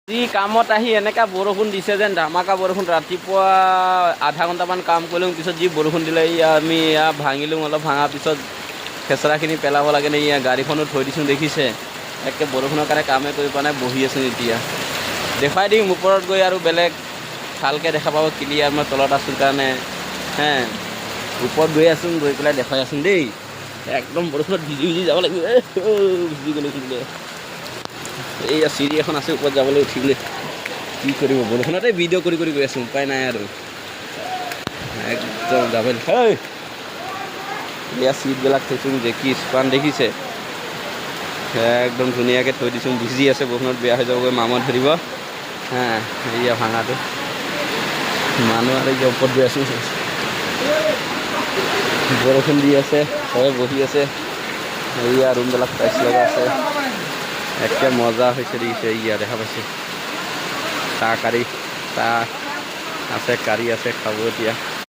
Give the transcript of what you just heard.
যি কামত আহি এনেকা বৰষুণ দিছে যেন ধামাকা বৰষুণ ৰাতিপুৱা আধা ঘণ্টামান কাম কৰিলোঁ পিছত যি বৰষুণ দিলে আমি ভাঙিলোঁ অলপ ভাঙাৰ পিছত খেচৰাখিনি পেলাব লাগে নে গাড়ীখনো থৈ দিছোঁ দেখিছে একে বৰষুণৰ কাৰণে কামেই কৰি পোৱা নাই বহি আছোঁ এতিয়া দেখুৱাই দিম ওপৰত গৈ আৰু বেলেগ ভালকৈ দেখা পাব ক্লিয়াৰ মই তলত আছোঁ কাৰণে ওপৰত গৈ আছোঁ গৈ পেলাই দেখুৱাই আছোঁ দেই একদম বৰষুণত ভিজি যাব লাগিব ভিজি গ'লোঁ উঠিবলৈ এইয়া চিৰি এখন আছে ওপৰত যাবলৈ উঠিবলৈ কি কৰিব বৰষুণতে ভিডিঅ' কৰি গৈ আছোঁ উপায় নাই আৰু একদম যাবলৈ এয়া চিটবিলাক থৈছোঁ যে কি স্পান দেখিছে একদম ধুনীয়াকৈ থৈ দিছোঁ ভিজি আছে বৰষুণত বেয়া হৈ যাবগৈ মামত ধৰিব এয়া ভাঙাটো মানুহ আৰু এতিয়া ওপৰত গৈ আছোঁ বৰষুণ দি আছে চবে বহি আছে এয়া ৰুমবিলাক টাইলছ লগা আছে একে মজা হৈছে দেখিছে ইয়া দেখা পাইছে চাহ কাৰী চাহ আছে কাৰী আছে খাব এতিয়া